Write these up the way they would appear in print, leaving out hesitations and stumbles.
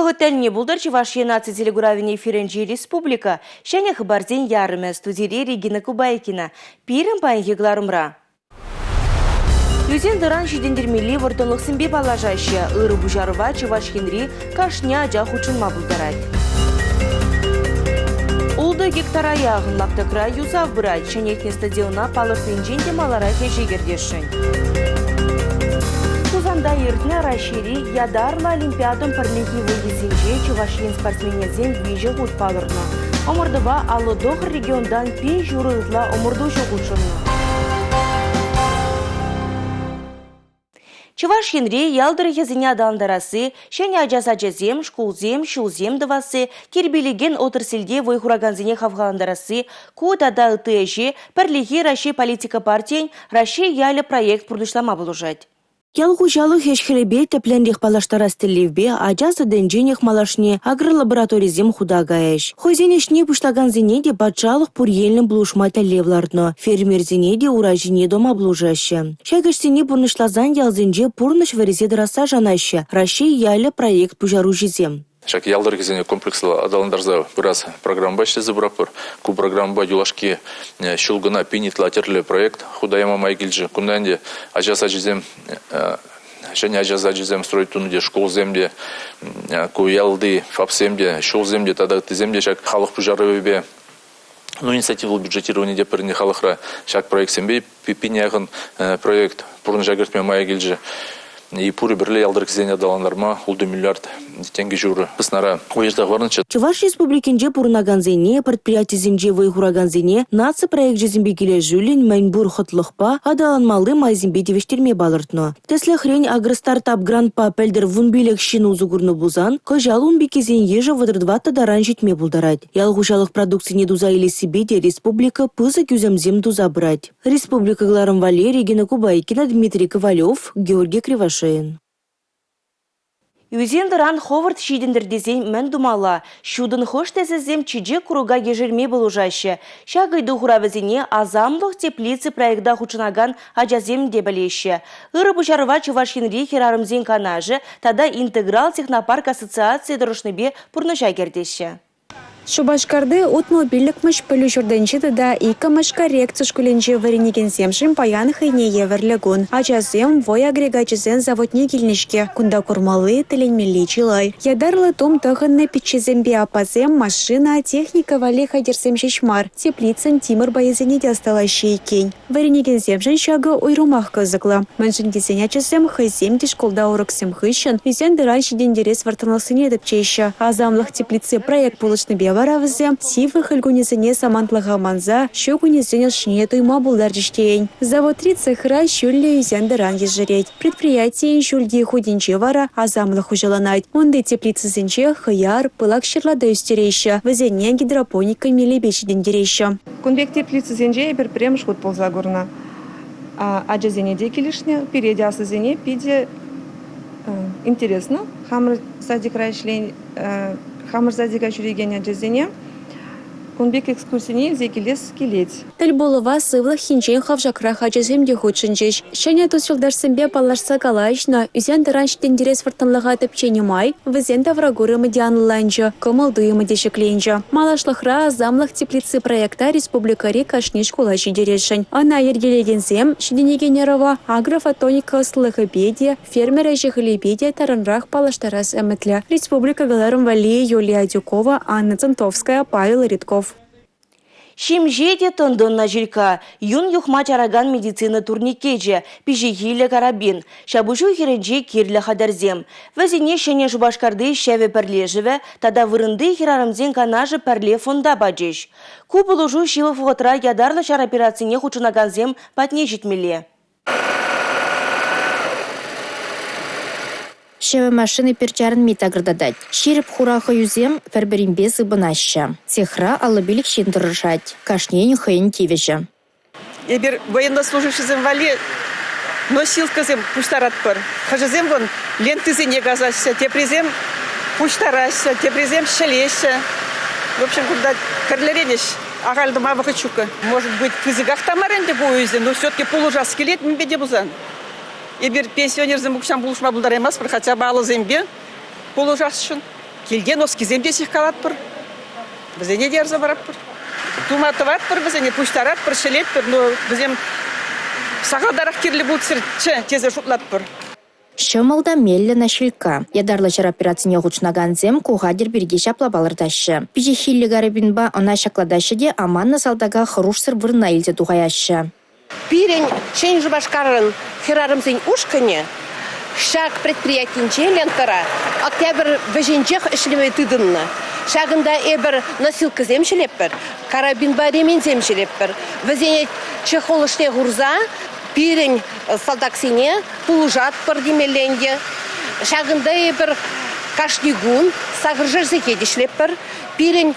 Тогытельне булдар Чувашия наци телегуравине эфиренжи республика, шәне хабарден ярыме студире Регина Кубайкина, пирен пайынге гларумра. Юзен дыран жидендермели вортонлық сымбе балажашы, ыры бұжарыва Чувашхенри кашня жа хучынма булдарад. Улды гектара яғын лаптықра юзав бұрад, шәнеткен стадиона палыртын малара кежегердешін. Тузанда ертіне Рашири ядарла Олимпиадын парлинки вылгесінже Чувашин спортсменезен вижі ғуд палырны. Омырдыва алыдоқ региондан пен жұрылытла омырду жоғушынны. Чувашинри ялдыры езіне адаландарасы, шәне ажаза-жазем, шкулзем, шулзем дывасы, кербелеген отырсілде войхураганзіне хавғаландарасы, куытада ытыэжі, пірлігі Раши политика партиян Раши ялы проект пұрдышлама болужад. Ялғужалы хешхелебе тепленрих палаштара стелевбе ажазы денженех малашне агролабораторизм худагаяш. Хозенешне пуштаганзине де баджалық пурьельным блушмата левлардно. Фермерзине де уражине дома блужаще. Шагашсине бурнышлазан ялзинже пурныш варезед раса жанаще. Раши ялы проект пужаружизем. Шак ялдыр кезене комплекслы адаландарза біраз программа башчысы бұрапыр. Ку программа юлашки шулгына пенетлатерлі проект худаяма майгилжі. Күнданде ажаса жезем, және ажаса жезем стройтунде, школ земде, ку ялды, фапсемде, шул земде, тадағыты земде шак халық пужары инициативалық бюджетирование депіріне халықра шак проект сембе, пипиняғын проект пұрын жагыртме майгилжі. И пуры бірлі ялдыр кезене адаландарма улды миллиард тенге жүрі. Пыснара уезда ғарынчы. Чуваш республикинже пурнаганзене, предприятизинже вайхураганзене, наци проект жезімбе келе жүлін мәнбур хотлықпа адаланмалы майзимбе девештерме балыртно. Тесле хрень агростартап грандпа пәлдір вунбелек шину зугурны бузан, кожалун бекезен ежі вадырдвата даран жетме булдарад. Ялғушалық продукцияне дуза или себе де республика пызы күземзем дуза брать. Республика Гларом Валерий, Регина Кубайкина, Дмитрий Ковалев, Георгий Кривошеин. Юзендеран Ховард шидендердезен мен думала, шудын хош тезезем чиже куруга ежерме болужаще. Шагайды хуравезене азамлық теплицы проекта хучынаган ажазем дебелеще. Ыры бұжарыва Чувашинри херарымзен канажы, тада интеграл технопарк ассоциации дұрышныбе пұрныша кердеші. Шубашкарды утмобилікміш пөлі жүрденшіді да икамыш коррекция шкуленші варенеген земшін паян хайне еверлігун. Ачазем вой агрегачызен заводне келнішке, кунда курмалы тіленмелі чилай. Ядарлы том тұғынны петчезембе апазем машина, техника вали хадерсем шешмар. Теплицын тимір байызене дестала шейкен. Варенеген земшін шағы ойрумақ кызықлы. Мәншін кезен ачызем хайзем дешколда урықсем хыщын, везен дыран шидендерес вартынлықсын едіп чейші. Азамлық теплицы проект болышны бе варавызе, сивы хылгунезіне самантлыға манза, шөгунезіне шне туйма булдар жиштейн. Завод 3 цехра шүлле үзендеран ежіреть. Предприятиен шүлде худинче вара азамлық ұжыланайд. Онды теплицызінче хыяр, пылак шырлада үстерейші, візенен гидропоника мелебешіден дереші. Кунбек теплицызінче бір прем шхуд полза горна. Аджазене де келішне, переде асызене, пиде интересно. Хамыр садик райшлен Хамыр задига жүрегене жезене, Кунбек экскурсине зекелес келет. Тіл болыва сывлық хинчен хавжакра хачыземде худшынчеш. Шәне тусылдарсымбе паларса калайшна, үзен дыраншден дерес вартынлыға тіпчені май, візен таврагуры мадианланчы, кымылдуы мадешекленчі. Малашлықра замлық теплицы проекта республикари кашнеш кулачы дерешін. Ана ергелегензем, шеденегенерова агрофотоника слыхыбеде, фермера жехылебеде таранрах палаштарас әмітлі. Республика Галарым Валия, Юлия Дюкова, Анна Центовская, Павел Ритков. Шимжеде тондонна жилька, юн юхма чараган медицина турникеже, пижигиле карабин, шабушу хиренже кирле хадарзем. Вазине шене Шубашкарды шеве перлежеве, тада вырынды хирарымзен канажы перле фонда баджеш. Купылужу шивы фотра ядарлы шар операцине хучунаганзем патне житмеле. Шеве машины перчарын митагрдадать. Ширип хурахы юзем ферберимбе зыбынаща. Техра алыбилик шиндырышать. Кашнень хэйн тивежа. Ебер военнослужащий земвали носил казем пуштаратпыр. Хажазем вон лентызене газася, тепризем пуштарася, тепризем шалеся. В общем, куда карлеренеш агальдыма вахачука. Может быть, кызыгах тамаренде буюзе, но все-таки полужас скелет мбеде бузан. И бир пенсионер замукшам булушма булдар эмас, хотя бы алы зембе полужас шын. келген оскизем десек калат пыр. Бізене дерзі барап пыр. Туматыват пыр, бізене пуштарат пыр, шелет пыр, но бізем сағалдарақ керлі бұлтсыр, тезе шутлат пыр. Шымылда меллі нашилка. Ядарлы жар операцияне ғучнаган зем куғадер бірге шапла балырдашы. Пижі хиллі гарыбинба она шакладашы де аманна салдага хырушсыр вырна илзе туғаяшы. Пирень шен жубашкарын хирарымзен ушкане, шаг предприятинче лентара, октябрь веженчех ишлемей тыдынна. Шагында эбір носилка земшелеппір, карабинба ремень земшелеппір. Везене чехолышне гурза, пирень салдаксине пулужат пыр демеленде. Шагында эбір кашнигун, сагыржыр зекедишлеппір, пирень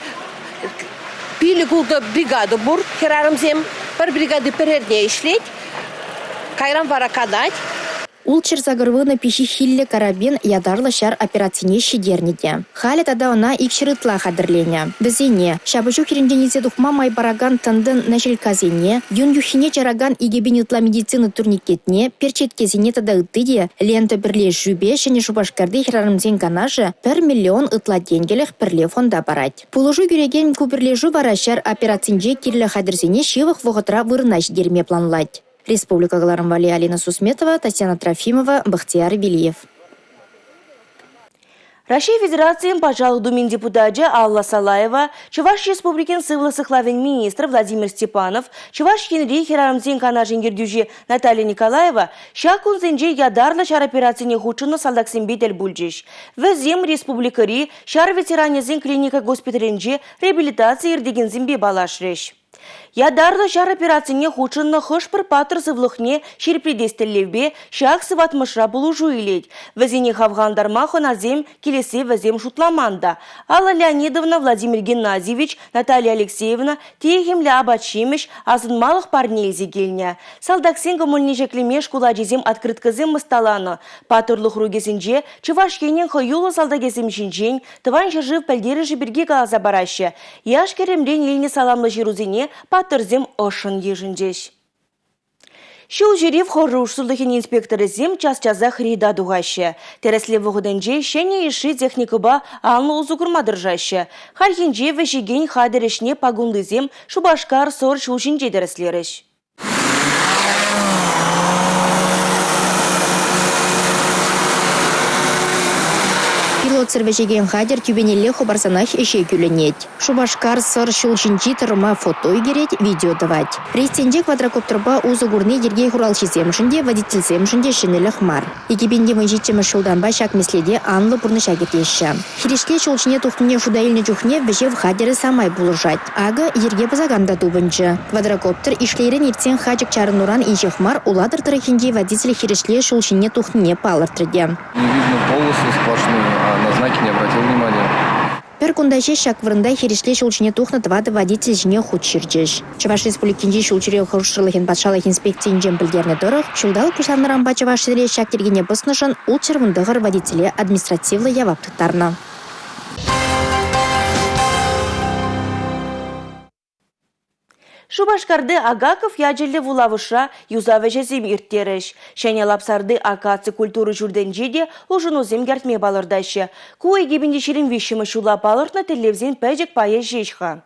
пили гулда бригаду бур, хирарымзем, пар бригады перерне ишлеть, кайрам вара кадать. Улчер загырвына пиши хилле карабин ядарлы шар операцияне шидернеде. Халі тада она икшірытла қадырлене. Бізене, шабышу керенденизе дұқма майбараган тандын нашелказене, юн юхине жараган игебенетла медицины турникетне, перчеткезене тада ыттыде, лента бірле жүбе, шене шубашкарды хирарымзен канажы 1 миллион ытла денгелех бірле фонда барать. Пулыжу юреген кубірлежу бара шар операциянже кирлі қадырзене шивых вғытра вырнаш дерме планлать. Республика Галарамвали, Алина Сусметова, Татьяна Трофимова, Бахтияр Велиев. Россия Федерации пожалуй Думин депутаты Алла Салаева, Чуваш Республикин сывласыхлавен министр Владимир Степанов, Чуваш Хенри Хирарамзин канажин гердюжи Наталья Николаева, Шакун Зенджи ядарлы шар операцияне хучыны салдаксен бетел бульджиш. Везем республикари шар ветеранезин клиника госпиталинджи реабилитация ирдеген зимбе балашреш. Ядарлы шар операцияне хучынны хышпыр патыр сывлыхне шерпредестеллевбе шак сыватмышра булужу илет. Везене хавгандарма хоназем келесе везем шутламанда. Алла Леонидовна, Владимир Геннадьевич, Наталья Алексеевна, Техемля Абачимеш, азынмалық парнелзе келне. Салдаксен гомольнежеклемеш куладжезем открыткызем мысталаны. Патырлық ругесінже Чувашкенен хойулы салдагезем жинжен, тыван жыржыв пәлдері жібірге қалаза барашы. Яш керемрен еліне саламлы жирузене патырзем ошын ежіндеш. Шул жерев хорушсулдыхин инспекторы зем час-чаза хрида дугаще. Тересле вғыдынже шене еші техникыба алны узугурмадыржаще. Хархинже вешеген хадерешне пагунды зем шубашкар сор шулшинже тереслереш. Пилот сервежеген хадер тюбенелле хобарсанах еше күленет. Шубашкар сыр шулшинчи тұрыма фото игереть, видео давать. Рейстенде квадрокоптерба узы гурны дергей хуралши земшінде, водитель земшінде шенеліх мар. Екебенде mëнжитчемі шулданба шак меследе анлы бұрны шагетеші. Хирешле шулшине тухтыне шудайылны чухне бежев хадеры самай булыржать. Ага ерге базаганда дубынчы. Квадрокоптер ишлерен ертен хаджик чарынуран инжех мар уладыр тарахинде водитель хирешле шулшине тухтыне палыртырде. Не видно полосы сплошные, а на знаки не обратил внимания. Пер кундаше шак вырында хирешле шулчине тухна твады водитель жіне худ ширджеш. Чуваш республикинжи шулчире хырушырлыхин патшалых инспекциян жем білдерне дұрық, шулдал пушланыран ба чуваш сире шак тергене бұснышын улчыр вындығыр водителе административлы яваптықтарна. Шубашкарды Агаков яджелі вулавыша юзавежезем ирттереш. Шәне лапсарды акаци культуры жүрденжеде ұжынузем гертме балырдашы. Куай гебендешерін вишімі шула балыртна телевзен пәжек пайыз жешха.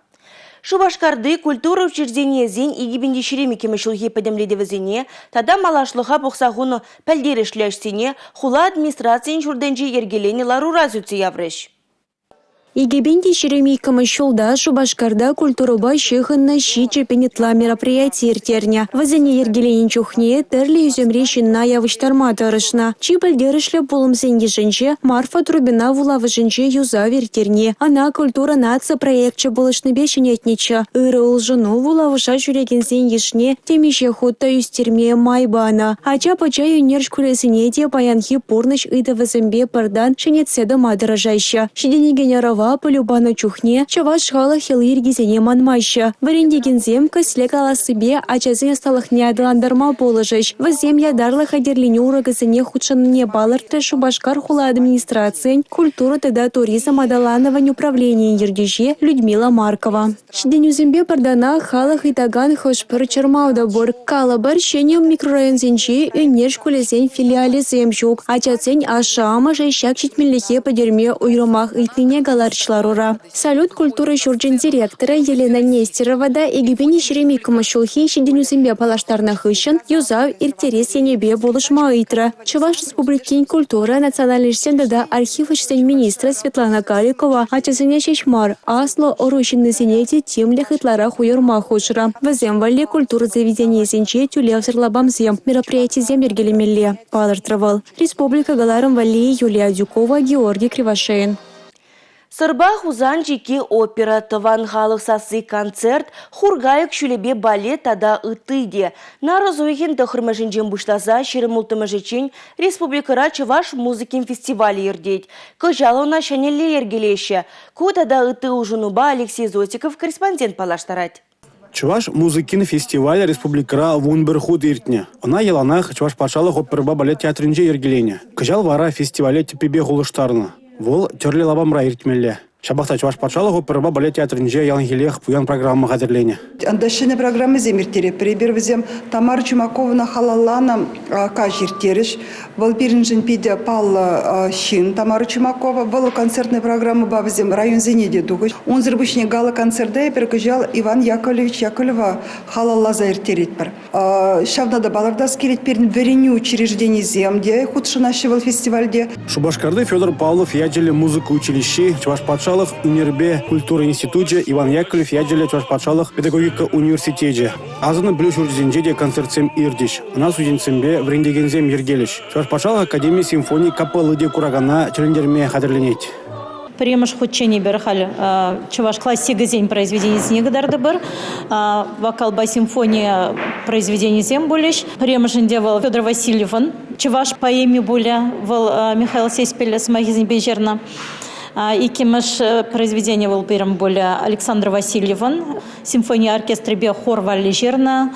Шубашкарды культура учреждениезен игебендешерім екемі шулхи пәдемледевізене, тада малашлыға бұқсағыны пәлдерешләшсене хула администрациян жүрденже ергелені ларура зүтсе явреш. Игебенде шеремей камышулда Шубашкарда культуруба шихынна щиче пенетла мероприятие иртерня. Вазене ергеленин чухне терли юземрещин на явыштарма тарышна. Чипальдерышле полымсен ешенче Марфа Трубина вулавышенче юза вертерне. Она культура нация проектче булышны бешенетнича. Иры улжыну вулавыша жүрегенсен ешне темище хутта юстерме майбана. Ача пача юнерш кулесине те паянхи порныш ыда вазембе пардан шенетседа мадыражайща. Шидене генерова ва полюбана чухне, чаваш хала хилыр гизене манмайша. Варендегензем кысле каласыбе ачазын сталыхне адыландарма болыжыш. Вазем ядарлы хадерлене урагызыне худшанне балырты Шубашкар хула администрациян, культура тада туризм адалановань управления ердеже Людмила Маркова. Шденюзембе пардана халах итаган хошпыр чармауда бор калабар шенем микрорайон зенчи юнеш кулезен филиале земчук. Ачацен ашама жайшак читмеллехе подерме уйромах итнине галарчларура. Салют культуры шурджин директора Елена Нестерова да египени шереми камашулхи шденюзембе палаштарнах ищен юзав иртерес енебе болышма итра. Чуваш республикин культура национальный да архив министра Светлана Каликова ачасыне шешмар асло орущинны сенети темлях итлара хуйорма хушра. Вазем валли культура заведения сенче тюлев сырлабамзем мероприятий земергелемелле. Палартравал. Республика Галаром Валли Юлия Дюкова, Георгий Кривошеин. Сырба хузан жеке опера тыван халық сасы концерт хургайык шүлебе балет тада ытыде. Наразуйген тахырмажинжен буштаза шерімултымажечен республикара Чуваш музыкин фестивалі ердет. Кыжалуна шанелле ергелеші. Ку тада ыты ужунуба Алексей Зотиков корреспондент палаштарать. Чуваш музыкин фестиваль республикара вунберхуд иртне. Она еланах Чуваш пашалық оперба балет театринже ергелене. Кыжал вара фестивале тепебе хулыштарны. Вол терле лабамра иртмелле. Шабахта Чуваш патшалығы оперба балет театринже ялангелех пуян программа хадерлене. Андашыны программы земиртере. Прибервізем Тамара Чумаковна халалана кажиртереш. Вол пиринжин пиде пал шин Тамара Чумакова. Вол концертная программа бавзем район зенеде дугуш. Он зрбышне гала концерта перекажал Иван Яковлевич Яковлева халалла заиртеретпер. Шавнада баларда скелет перн вереню учреждений земде. Худшинащевал фестивальде. Шубашкарды Федор Павлов ядели музыку училище Чуваш патшалых Унирбе культура институте Иван Яковлев ядели Чуваш патшалых педагогика университете. Азаны блюш урдзенжеде концертсем ирдиш. Она суденцембе врендегензем ергелиш. Чуваш патшалых академии симфонии капеллы де курагана челендерме хадерленет. Премыш худчение берхаль Чуваш классика зень произведение снегодарды бір. Вокал-ба симфония произведение зем болеш. Премышын девал Федор Васильеван. Чуваш поэме боля вал Михаил Сеспеля с Магизин Бежерна. Икимыш произведение был берем боля Александр Васильеван. Симфония оркестра бе хор валли жерна.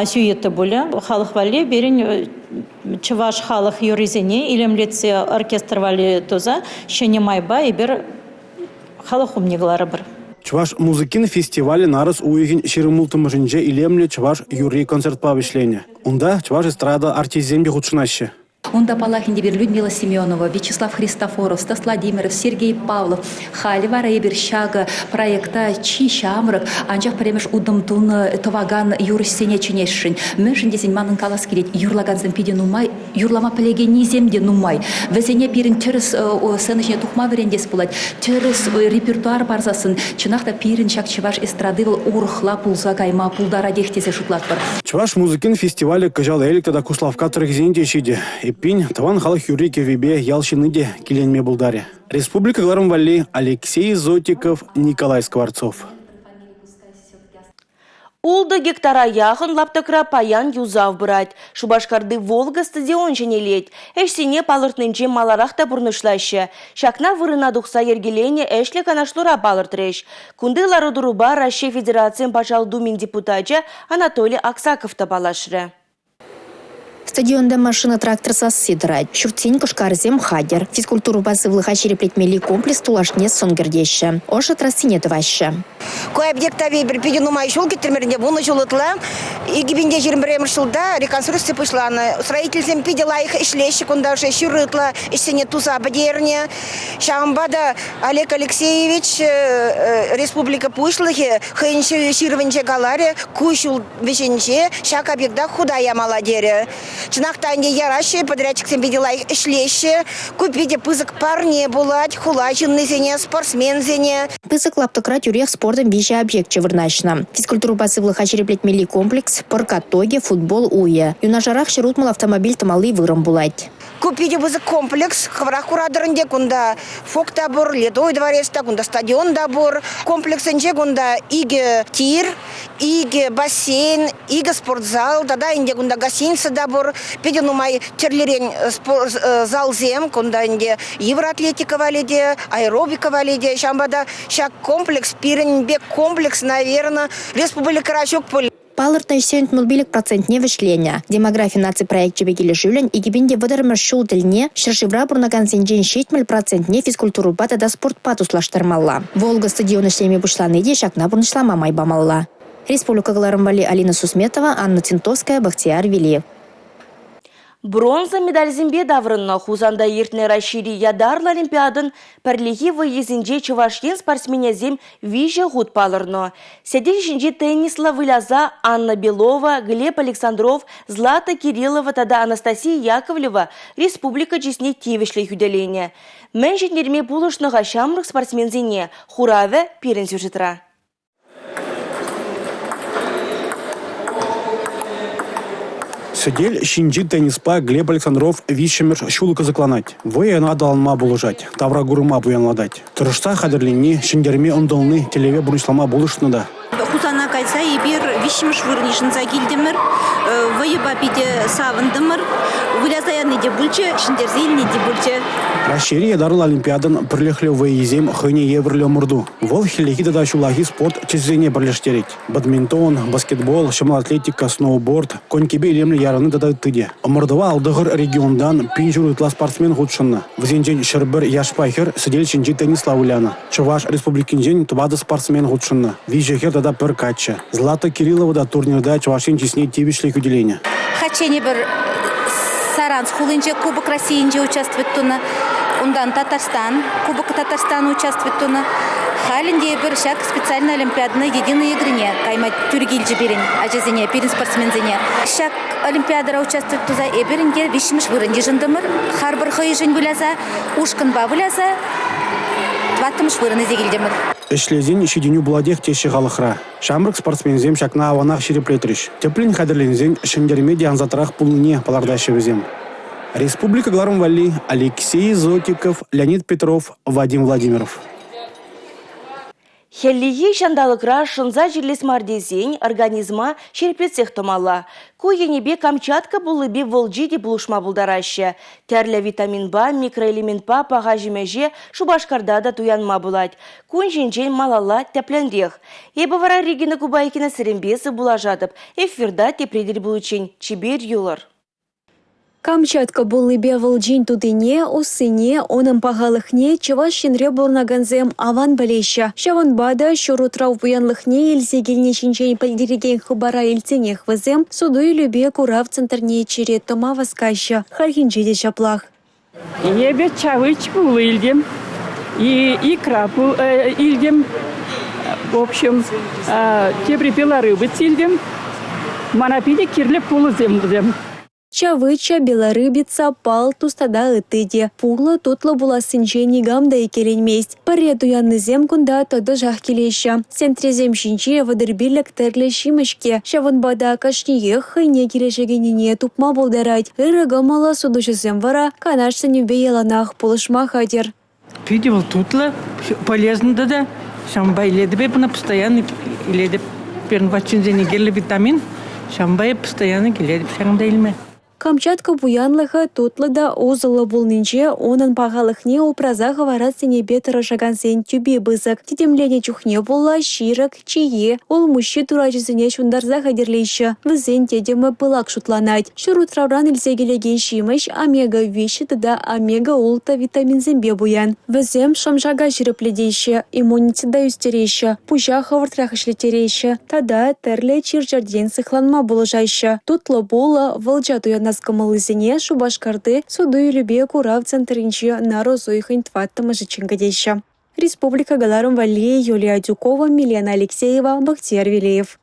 Сюеты боля. Халых валли берен Чуваш халых юризене. Илемлеце оркестр валли тоза. Шене майба и бер халых умниглары бір. Чуваш музыкин фестивале нарыс уйгин шерімултымыжынже илемле Чуваш юрий концерт павишлене. Унда Чуваш эстрада артизембе худшынаще. Онда палахинде бир Людмила Семенова, Вячеслав Христофоров, Стас Владимиров, Сергей Павлов, Халева Рейбер Шага, проекта Чищамрак, Анжах Премеш Удамтун, Товаган, Юрис Сенеченешин, Мешин десен манын каласкирет, Юрлаган Зампиди Нумай, Юрлама Пелегени Земде Нумай, Везене Пирин Терес Сенечне Тухма Верендес Пулать, Терес репертуар барзасын, Чинахта Пирин Шак Чуваш эстрадывал Урхла Пулза Гайма Пулдара Дехтезе Шутлатвар. Чуваш музыкин фестивале кажал элик тогда Куславка Трехзенде Шиде. Ипин таван халах юрики вибе ялшиныде киленме булдаре. Республика Галаром Валли Алексей Зотиков, Николай Скворцов. Улды гектара яхын лаптакра паян юзав брать. Шубашкарды Волга стадион женелет. Эшсене палыртнынче маларахта бурнышлаще. Шакна вырына духса ергелене эшле канашлура палыртреш. Кунды ларудуруба Россия Федерациям пажал думин депутатча Анатолий Аксаков табалашры. Стадионда машина трактор сидырать. Шуртень кошкарзем хадер. Физкультуру базы влыха череплетмели комплекс тулашне сонгердеща. Оша трасине тваще. Кой объектави перепидену майшул кеттермерне буны жулытла. И гибинде жермбрем шулда реконструкция пошла на строительством пидела их ишлещи кунда уже шурытла иссене туза бадерне. Шамбада Олег Алексеевич республика Пушлыхи хэнче ширвенче галаре кушул вещенче шак объекта худая молодере. Чинахтанде яращие подрядчикам видела их ишлещи. Купите пызык парне булать хулачинный зене спортсмен зене. Пызык лаптократ юрех спортом вещи объект чевырначна. Физкультуру базы влыха череплетмели комплекс, паркатоге, футбол уе. Юнажарах шерутмал автомобиль тамалы выром булать. Купите пызык комплекс, хаврах курадырынде кунда фок табор, ледой дворец, кунда стадион табор, комплекс энже кунда иге тир, иге бассейн, иге спортзал, да инде кунда гостиница да бор, пиде нумай терлерен залзем, кунда инде евроатлетика валиде, аэробика валиде, шамбада шак комплекс, пиренбек комплекс, наверное, республика Рачок поле. Палыртна сент мулбилик процентне вышления. Демография наци проект чебегили жюлен и гибинде выдармыр шул дельне, шершивра бурнаган сенджен шейтмель процентне физкультуру бата да спорт патуслаштырмалла. Волга стадион шлеми бушланы де шакна бурнышлама майбамалла. Республика Галарымбали Алина Сусметова, Анна Тинтовская, Бахтияр Велиев. Бронза медаль зембе даврынна хузанда ертіне расшири ядарлы олимпиадын пірлігі выезінде чувашкен спортсменезем виже ғуд палырны. Седел жінже теннисла выляза Анна Белова, Глеб Александров, Злата Кириллова тада Анастасия Яковлева республика жесне тевішлі хүделене. Мен жінерме бұлышныға шамрық спортсмензене хураве пирен сюжетра. Сидель шинджи тенниспа Глеб Александров вишемер шулка закланать. Воя надо алма булыжать, тавра гурма буянладать. Тұрышта хадерленне шиндерме ондолны телеве бұрышлама булышны да. Хузана кайса ибир вишмеш вырнишинца килдемер, воеба пиде савындымыр, вылязаяны де бульче, шиндерзельни де бульче. Расшири ядарыл олимпиадан бірліхлі выезем хыне еврлі мұрду. Вол хелехида да шулахи спорт чезене бірліштерет. Бадминтон, баскетбол, шамал-атлетика, сноуборд, конькебе лемлі яраны да тыде. Мұрдыва алдығыр региондан пинжур ытла спортсмен худшынна. Візенжен шырбір яшпайхер сидель шинджи теннисла уляна. Чуваш республикинжен тубады спортсмен худшынна. Вижехер да пір катча. Злата Кириллова да турнирда чувашин чесне тивишлі хүделене. Хачене бір Саранс хулынче Кубок Россиинче участвует туна, ундан Татарстан, Кубок Татарстана участвует туна. Халинде бір шак специальная олимпиадна единой игрыне, кайма тюргильджи берин, ажезене, перин спортсмензене. Шак олимпиадара участвует туза эберинге, вишмеш вырынде жындымыр, харбыр хыйжын выляза, ушкын ба выляза, ваттымыш вырыны зегилдемір. Эшлезен шиденю буладех теші ғалықра. Шамрық спортсмензем шакна аванақ шереплетріш. Теплин хадерлензен шындерме дианзатырақ пулыне палардаши візем. Республика Галарымбали, Алексей Зотиков, Леонид Петров, Вадим Владимиров. Хеллиги шандалыкра шынза жерлес мардезень организма шерпетсех томала. Куенебе Камчатка булыбе волжиде булушма булдараще. Тәрлі витамин ба, микроэлемент па паға жемеже шубашкарда да туянма булать. Кун жинжен малала тәплендех. Ебі вара Регина Кубайкина сірімбесі булажатып. Эфирда тепредер булучень. Чебер юлар. Камчатка булыбе волжин тудыне, усыне, оның пағалықне, чываш шенре бурнаганзем аван білеші. Шаван бада шурутрау буянлықне елзегелне шинчен пальдереген хыбара елтенех візем, суду любе курав центрне чере тома васкашы. Хархинжеде шаплах. Ебе чавыч был илдем, и икра был илдем, в общем, те припела рыбы цильдем, манапиде кирле пулы земдем. Чавыча, белорыбица, пал, тустада ытыде. Пугла тутла була сынче гамда и келенместь. Пареду янны земкунда тоды жах келеща. Сентрезем шинче вадырбилек терле шимышке. Шаван бада кашниех хайне келешегеніне тупма болдарать. Ирыгамала судушызем вара, канашса небе еланах пулышма хадер. Видел тутла, полезно да. Шамбай ледбе на постоянно ледбе. Первочин зенегелли витамин. Шамбай постоянно ледбе шангдайлме. Камчатка буянлыға тутлыда озылы болнынче, онын пағалықне упраза ғаварат сенебе тұрашаган сен тюбе бызық. Тетемлене чухне болла, ширық, чие, ол мұши турачызыне шундарза қадерлейші. Візен тедемі бұлақ шутланайд. Шурутраудан илзегелеген шимыш омега-виші да омега-улта витаминзембе буян. Візем шамжага жиріпледейші, иммунитета үстерейші, пужа хавартрах ішлетерейші, тада тәрлі чиржарден сықланма болыжайшы. Тутлы болла, вылжа туян Наскамалызине Шубашкарды суду любе курав центринче на розуихын тваттымы жычынгадейші. Республика Галарымбали, Юлия Дюкова, Милена Алексеева, Бахтияр Велиев.